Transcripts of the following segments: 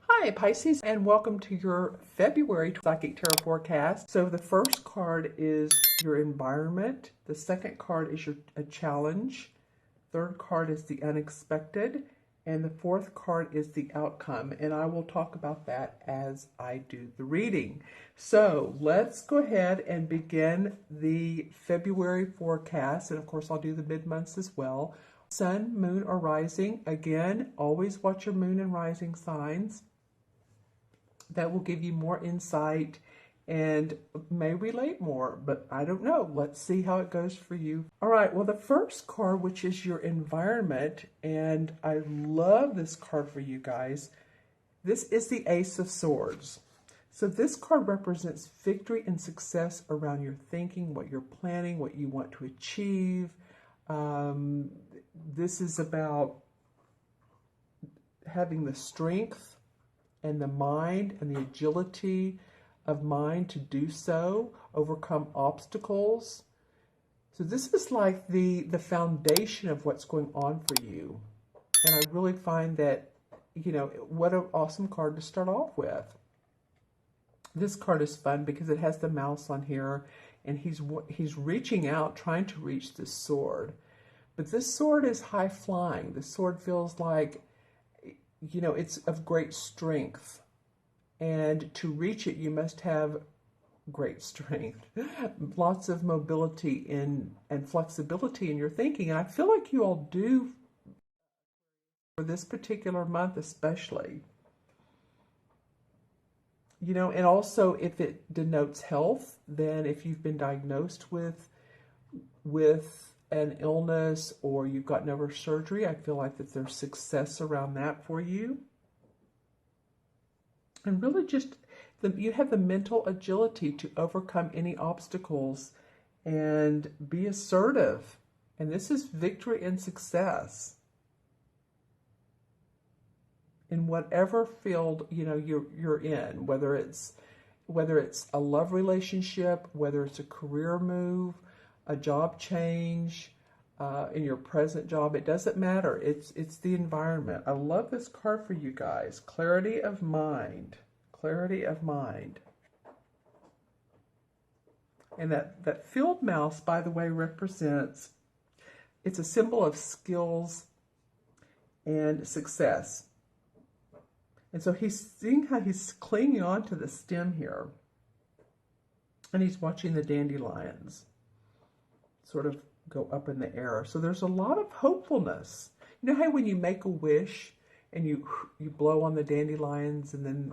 Hi Pisces, and welcome to your February Psychic Tarot forecast. So the first card is your environment. The second card is a challenge. Third card is the unexpected. And the fourth card is the outcome. And I will talk about that as I do the reading. So let's go ahead and begin the February forecast. And of course, I'll do the mid-months as well. Sun, moon, or rising. Again, always watch your moon and rising signs. That will give you more insight and may relate more, but I don't know. Let's see how it goes for you. All right, well, the first card, which is your environment, and I love this card for you guys. This is the Ace of Swords. So this card represents victory and success around your thinking, what you're planning, what you want to achieve. This is about having the strength and the mind and the agility of mind to do so, overcome obstacles. So this is like the foundation of what's going on for you. And I really find that, what an awesome card to start off with. This card is fun because it has the mouse on here, and he's reaching out, trying to reach this sword. But this sword is high flying. The sword feels like, it's of great strength. And to reach it, you must have great strength. Lots of mobility and flexibility in your thinking. And I feel like you all do for this particular month especially. And also if it denotes health, then if you've been diagnosed with an illness or you've gotten over surgery, I feel like that there's success around that for you. And really just, you have the mental agility to overcome any obstacles and be assertive. And this is victory and success. In whatever field, you're in, whether it's a love relationship, whether it's a career move, a job change, in your present job, it doesn't matter. It's the environment. I love this card for you guys. Clarity of mind. Clarity of mind. And that field mouse, by the way, represents, it's a symbol of skills and success. And so he's seeing how he's clinging on to the stem here. And he's watching the dandelions sort of go up in the air. So there's a lot of hopefulness. You know how when you make a wish and you blow on the dandelions and then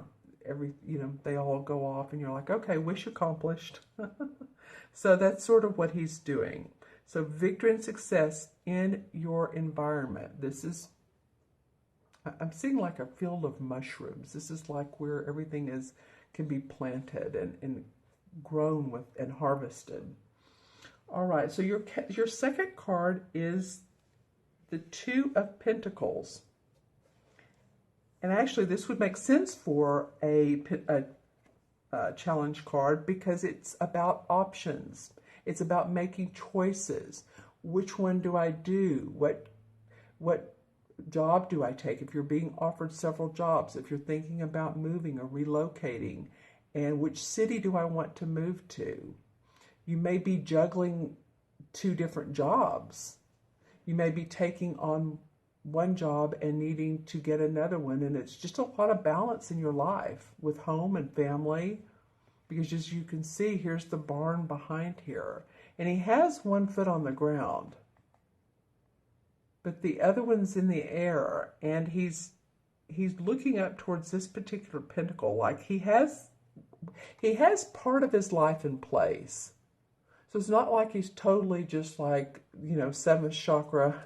they all go off and you're like, okay, wish accomplished. So that's sort of what he's doing. So victory and success in your environment. I'm seeing like a field of mushrooms. This is like where everything can be planted and grown with and harvested. All right, so your second card is the Two of Pentacles. And actually, this would make sense for a challenge card because it's about options. It's about making choices. Which one do I do? What job do I take? If you're being offered several jobs, if you're thinking about moving or relocating, and which city do I want to move to? You may be juggling two different jobs. You may be taking on one job and needing to get another one. And it's just a lot of balance in your life with home and family. Because as you can see, here's the barn behind here. And he has one foot on the ground. But the other one's in the air. And he's looking up towards this particular pentacle. Like he has part of his life in place. So it's not like he's totally just like, seventh chakra.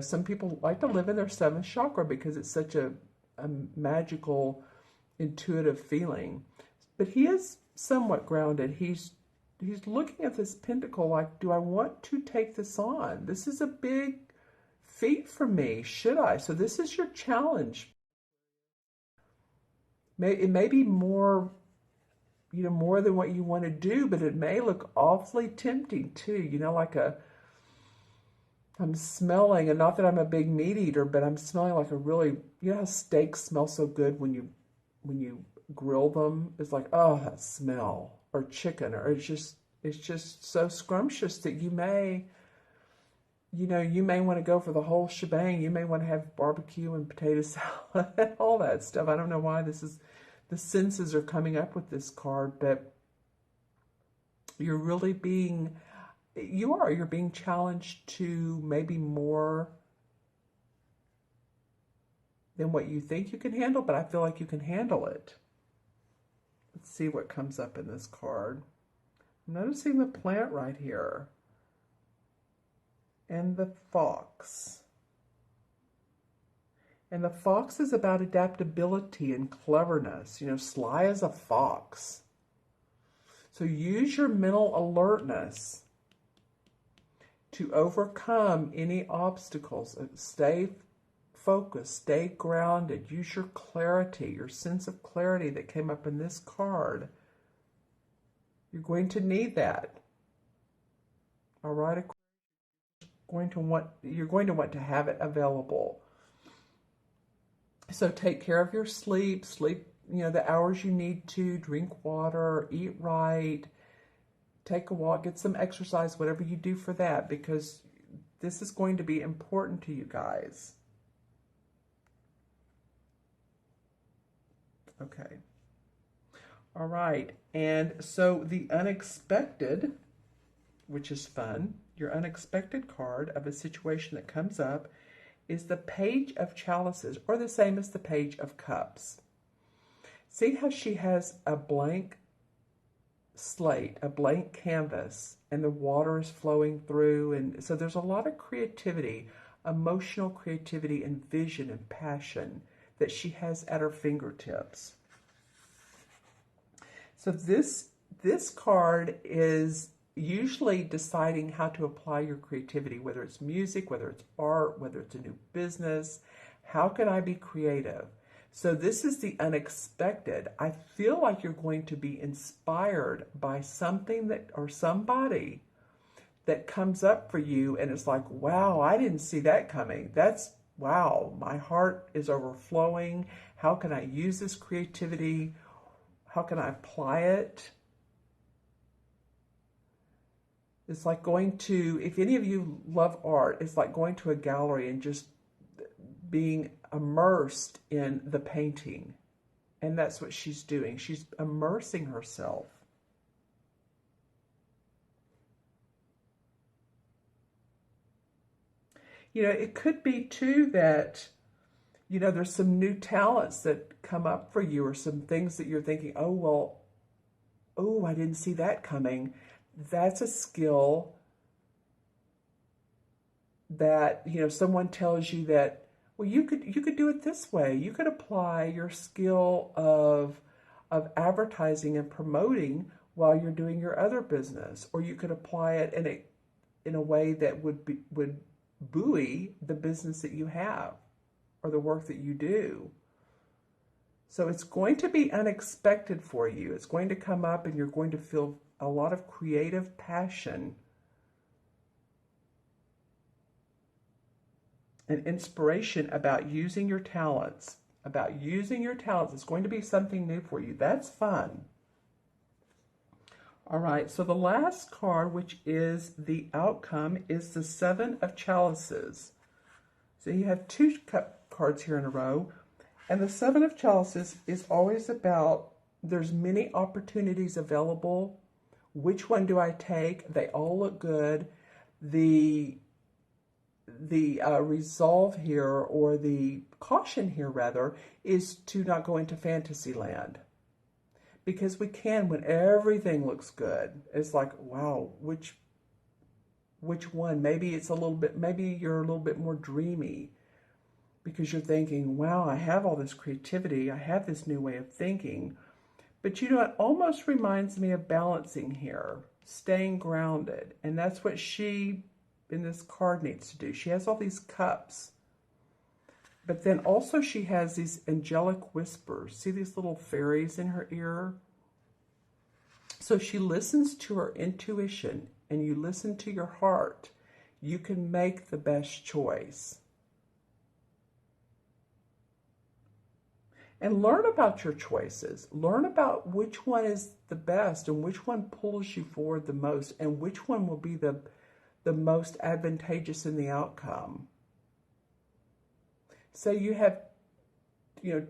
Some people like to live in their seventh chakra because it's such a magical, intuitive feeling. But he is somewhat grounded. He's looking at this pentacle like, do I want to take this on? This is a big feat for me. Should I? So this is your challenge. It may be more than what you want to do, but it may look awfully tempting too. Like I'm smelling, and not that I'm a big meat eater, but I'm smelling like a really, you know how steaks smell so good when you grill them? It's like, oh, that smell. Or chicken, or it's just so scrumptious that you may, you know, you may want to go for the whole shebang. You may want to have barbecue and potato salad and all that stuff. I don't know why the senses are coming up with this card, but you're really being, you're being challenged to maybe more than what you think you can handle, but I feel like you can handle it. Let's see what comes up in this card. I'm noticing the plant right here. And the fox. And the fox is about adaptability and cleverness. You know, sly as a fox. So use your mental alertness to overcome any obstacles. Stay focused, stay grounded. Use your clarity, your sense of clarity that came up in this card. You're going to need that. All right? You're going to want to have it available. So take care of your sleep, you know, the hours you need to, drink water, eat right, take a walk, get some exercise, whatever you do for that, because this is going to be important to you guys. Okay. All right. And so the unexpected, which is fun, your unexpected card of a situation that comes up is the Page of Chalices, or the same as the Page of Cups. See how she has a blank slate, a blank canvas, and the water is flowing through. And so there's a lot of creativity, emotional creativity and vision and passion that she has at her fingertips. So this card is usually deciding how to apply your creativity, whether it's music, whether it's art, whether it's a new business. How can I be creative? So this is the unexpected. I feel like you're going to be inspired by something that, or somebody that comes up for you, and it's like, wow, I didn't see that coming. That's, wow, my heart is overflowing. How can I use this creativity? How can I apply it? It's like going to, if any of you love art, it's like going to a gallery and just being immersed in the painting. And that's what she's doing. She's immersing herself. You know, it could be too that, you know, there's some new talents that come up for you, or some things that you're thinking, oh, well, oh, I didn't see that coming. That's a skill that, you know, someone tells you that, well, you could do it this way. You could apply your skill of advertising and promoting while you're doing your other business, or you could apply it in a way that would buoy the business that you have or the work that you do. So it's going to be unexpected for you. It's going to come up, and you're going to feel a lot of creative passion and inspiration about using your talents. It's going to be something new for you. That's fun. All right, so the last card, which is the outcome, is the Seven of Chalices. So you have two cards here in a row. And the Seven of Chalices is always about, there's many opportunities available. Which one do I take? They all look good. The resolve here, or the caution here rather, is to not go into fantasy land. Because we can when everything looks good. It's like, wow, which one? Maybe it's a little bit, maybe you're a little bit more dreamy, because you're thinking, wow, I have all this creativity, I have this new way of thinking. But you know, it almost reminds me of balancing here, staying grounded. And that's what she, in this card, needs to do. She has all these cups. But then also she has these angelic whispers. See these little fairies in her ear? So she listens to her intuition, and you listen to your heart. You can make the best choice. And learn about your choices. Learn about which one is the best and which one pulls you forward the most and which one will be the most advantageous in the outcome. Say you have,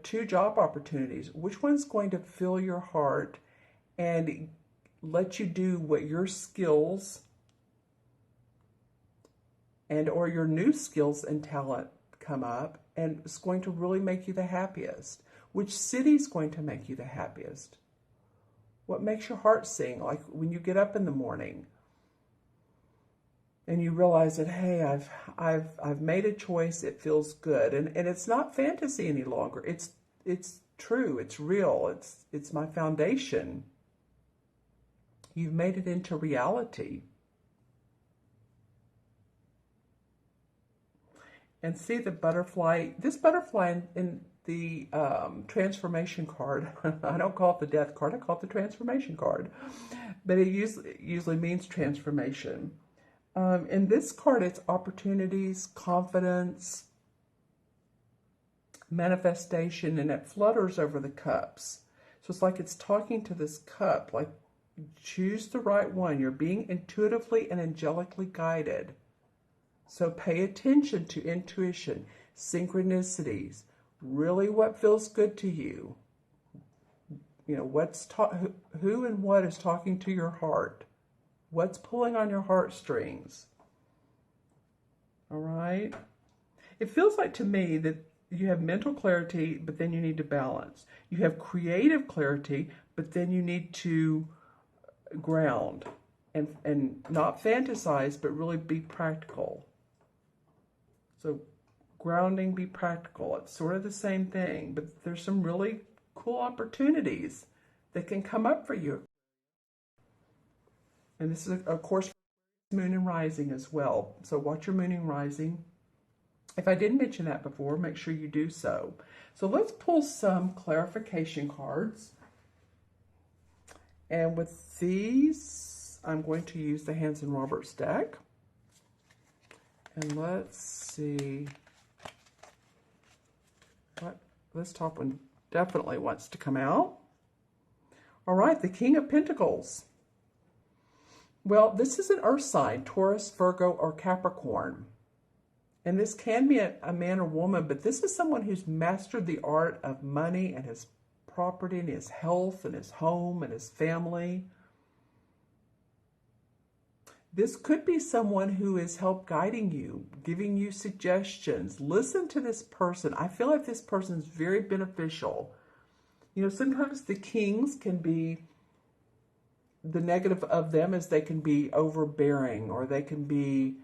2 job opportunities. Which one's going to fill your heart and let you do what your skills and or your new skills and talent come up, and it's going to really make you the happiest? Which city's going to make you the happiest? What makes your heart sing? Like when you get up in the morning and you realize that, hey, I've made a choice, it feels good. And it's not fantasy any longer. It's true, it's real, it's my foundation. You've made it into reality. And see the butterfly, this butterfly in the transformation card, I don't call it the death card, I call it the transformation card, but it usually means transformation. In this card, it's opportunities, confidence, manifestation, and it flutters over the cups. So it's like it's talking to this cup, like choose the right one. You're being intuitively and angelically guided. So pay attention to intuition, synchronicities, really what feels good to you. Who and what is talking to your heart? What's pulling on your heartstrings? All right? It feels like to me that you have mental clarity, but then you need to balance. You have creative clarity, but then you need to ground and not fantasize, but really be practical. So grounding, be practical. It's sort of the same thing, but there's some really cool opportunities that can come up for you. And this is, of course, moon and rising as well. So watch your moon and rising. If I didn't mention that before, make sure you do so. So let's pull some clarification cards. And with these, I'm going to use the Hanson Roberts deck. And let's see. This top one definitely wants to come out. All right, the King of Pentacles. Well, this is an earth sign, Taurus, Virgo, or Capricorn. And this can be a man or woman, but this is someone who's mastered the art of money and his property and his health and his home and his family. This could be someone who is help guiding you, giving you suggestions. Listen to this person. I feel like this person is very beneficial. Sometimes the kings can be, the negative of them is they can be overbearing or they can be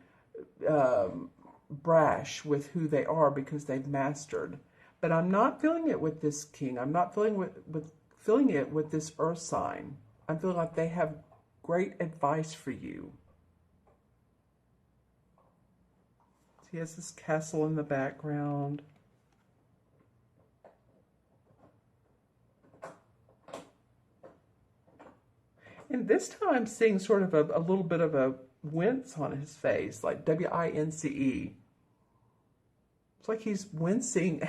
brash with who they are because they've mastered. But I'm not feeling it with this king. I'm not feeling it with this earth sign. I'm feeling like they have great advice for you. He has this castle in the background. And this time I'm seeing sort of a little bit of a wince on his face, like W-I-N-C-E. It's like he's wincing,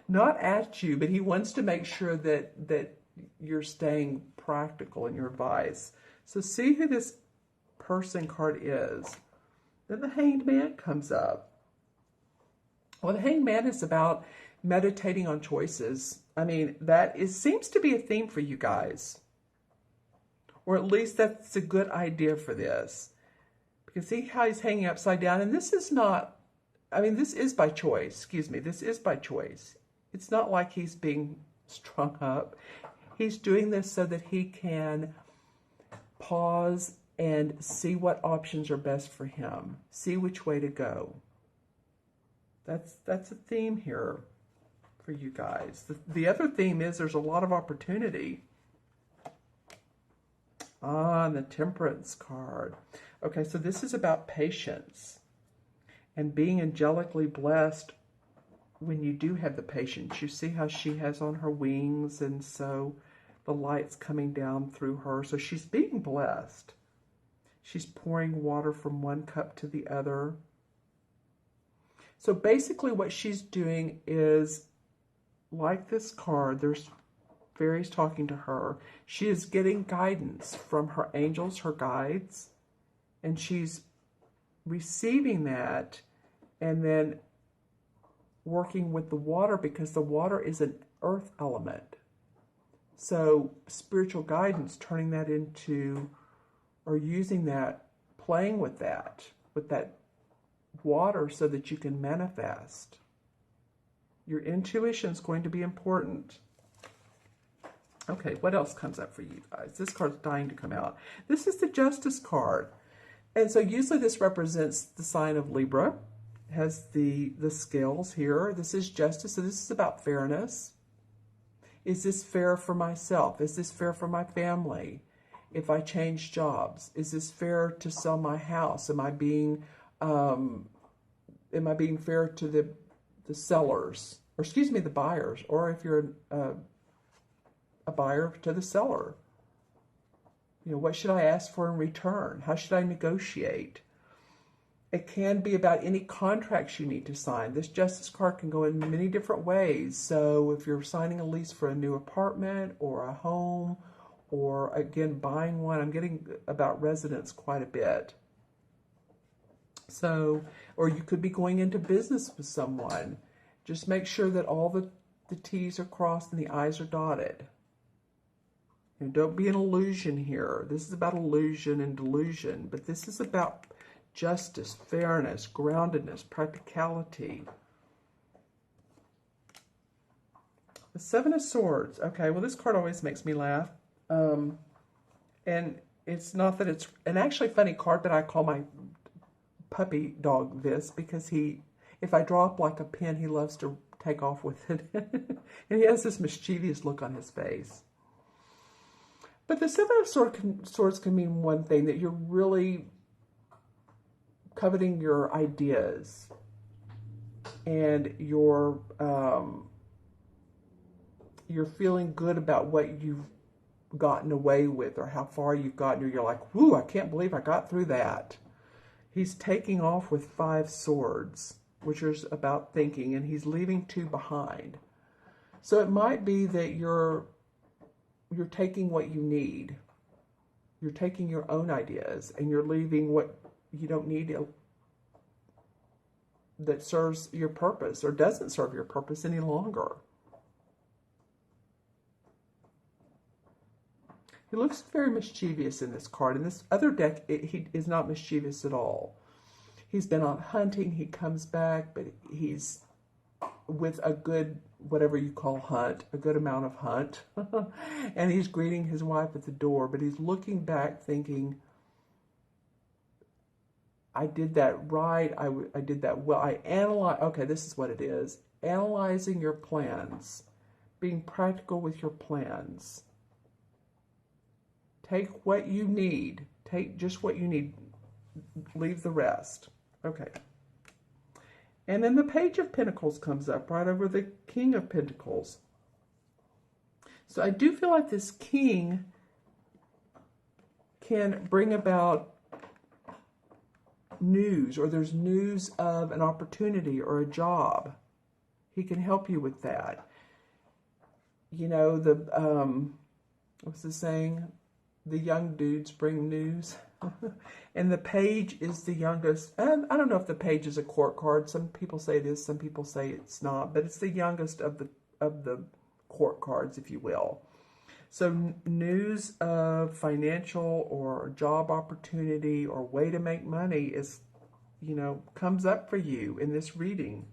not at you, but he wants to make sure that you're staying practical in your advice. So see who this person card is. Then the Hanged Man comes up. Well, the Hanged Man is about meditating on choices. I mean, seems to be a theme for you guys. Or at least that's a good idea for this. Because see how he's hanging upside down? And this is not, this is by choice. Excuse me, this is by choice. It's not like he's being strung up. He's doing this so that he can pause and see what options are best for him. See which way to go. That's a theme here for you guys. The other theme is there's a lot of opportunity. And the Temperance card. Okay, so this is about patience and being angelically blessed when you do have the patience. You see how she has on her wings, and so the light's coming down through her. So she's being blessed. She's pouring water from one cup to the other. So basically what she's doing is, like this card, there's fairies talking to her. She is getting guidance from her angels, her guides, and she's receiving that and then working with the water, because the water is an earth element. So spiritual guidance, turning that into, or using that, playing with that water so that you can manifest. Your intuition is going to be important. Okay, what else comes up for you guys? This card's dying to come out. This is the Justice card. And so usually this represents the sign of Libra. It has the scales here. This is justice, so this is about fairness. Is this fair for myself? Is this fair for my family? If I change jobs, is this fair to sell my house? Am I being fair to the sellers, or excuse me, the buyers, or if you're a buyer, to the seller? You know, what should I ask for in return? How should I negotiate? It can be about any contracts you need to sign. This Justice card can go in many different ways. So if you're signing a lease for a new apartment or a home, or again, buying one, I'm getting about residence quite a bit. So, or you could be going into business with someone. Just make sure that all the T's are crossed and the I's are dotted. And don't be an illusion here. This is about illusion and delusion, but this is about justice, fairness, groundedness, practicality. The Seven of Swords. Okay, well, this card always makes me laugh. And it's not that it's an actually funny card, but I call my puppy dog this because if I drop like a pin, he loves to take off with it. And he has this mischievous look on his face. But the Seven of Swords can mean one thing, that you're really coveting your ideas and you're feeling good about what you've gotten away with or how far you've gotten, or you're like, whoo, I can't believe I got through that. He's taking off with 5 swords, which is about thinking, and he's leaving 2 behind. So it might be that you're taking what you need. You're taking your own ideas and you're leaving what you don't need that serves your purpose or doesn't serve your purpose any longer. He looks very mischievous in this card. In this other deck, he is not mischievous at all. He's been on hunting. He comes back, but he's with a good, whatever you call hunt, a good amount of hunt. And he's greeting his wife at the door, but he's looking back thinking, I did that right. I did that well. I analyze. Okay, this is what it is. Analyzing your plans. Being practical with your plans. Take what you need. Take just what you need. Leave the rest. Okay. And then the Page of Pentacles comes up right over the King of Pentacles. So I do feel like this king can bring about news, or there's news of an opportunity or a job. He can help you with that. You know, what's the saying? The young dudes bring news. And the Page is the youngest. And I don't know if the Page is a court card. Some people say it is, some people say it's not, but it's the youngest of the court cards, if you will. So news of financial or job opportunity or way to make money is, comes up for you in this reading.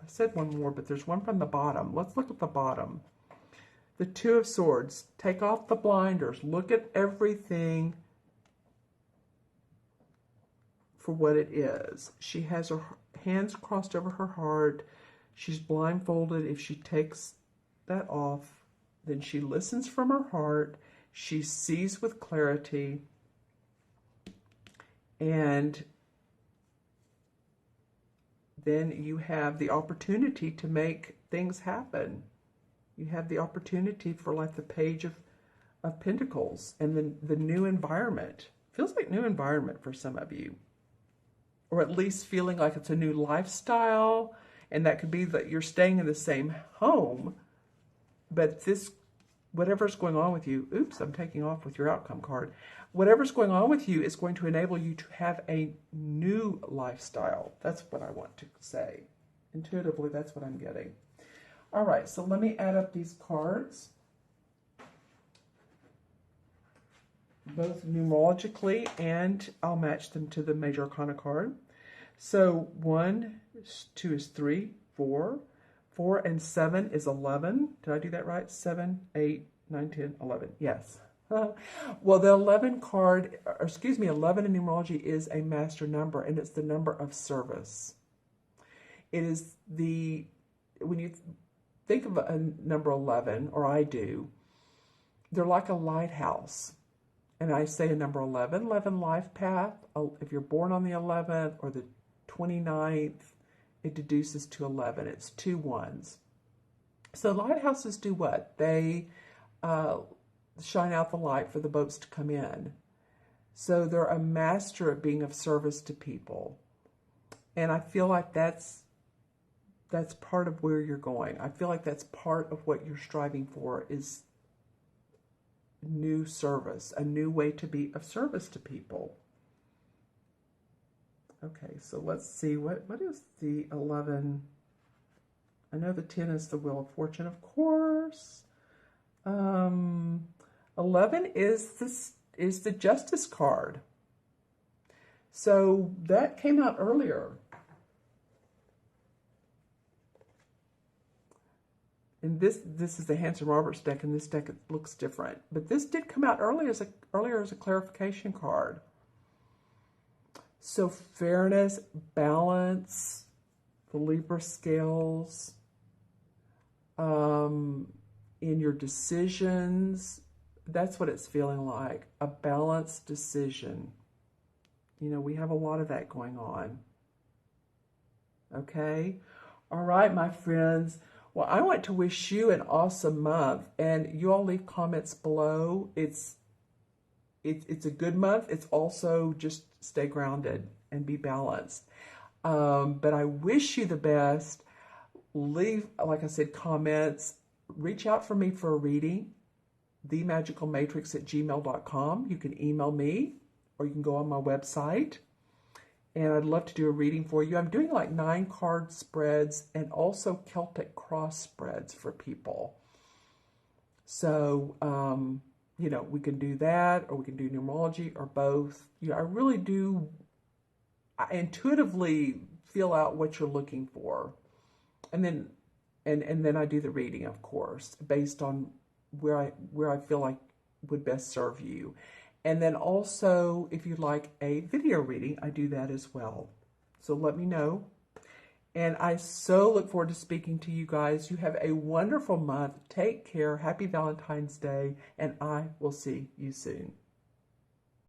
I said one more, but there's one from the bottom. Let's look at the bottom. The Two of Swords. Take off the blinders. Look at everything for what it is. She has her hands crossed over her heart. She's blindfolded. If she takes that off, then she listens from her heart. She sees with clarity. And then you have the opportunity to make things happen. You have the opportunity for like the Page of Pentacles and the new environment. feels like new environment for some of you, or at least feeling like it's a new lifestyle. And that could be that you're staying in the same home, but whatever's going on with you, oops, I'm taking off with your outcome card. Whatever's going on with you is going to enable you to have a new lifestyle. That's what I want to say. Intuitively, that's what I'm getting. All right, so let me add up these cards, both numerologically, and I'll match them to the major arcana card. So 1, 2 is 3, 4. 4 and 7 is 11. Did I do that right? 7, 8, 9, 10, 11. Yes. Well, the 11 card, or excuse me, 11 in numerology is a master number, and it's the number of service. It is when you think of a number 11, or I do, they're like a lighthouse. And I say a number 11 life path. If you're born on the 11th or the 29th, it deduces to 11. It's 2 ones. So lighthouses do what? They shine out the light for the boats to come in. So they're a master at being of service to people. And I feel like that's part of where you're going. I feel like that's part of what you're striving for, is new service, a new way to be of service to people. Okay, so let's see, what is the 11? I know the 10 is the Wheel of Fortune, of course. 11 is the Justice card. So that came out earlier. And this is the Hanson Roberts deck, and this deck looks different. But this did come out earlier as a clarification card. So fairness, balance, the Libra scales, in your decisions, that's what it's feeling like, a balanced decision. You know, we have a lot of that going on. Okay? All right, my friends. Well, I want to wish you an awesome month, and you all leave comments below. It's a good month. It's also just stay grounded and be balanced. But I wish you the best. Leave, like I said, comments. Reach out for me for a reading, themagicalmatrix@gmail.com. You can email me, or you can go on my website. And I'd love to do a reading for you. I'm doing like 9 card spreads and also Celtic cross spreads for people. So, you know, we can do that, or we can do numerology, or both. You know, I intuitively feel out what you're looking for. And then, and then I do the reading, of course, based on where I feel like would best serve you. And then also, if you'd like a video reading, I do that as well. So let me know. And I so look forward to speaking to you guys. You have a wonderful month. Take care. Happy Valentine's Day. And I will see you soon.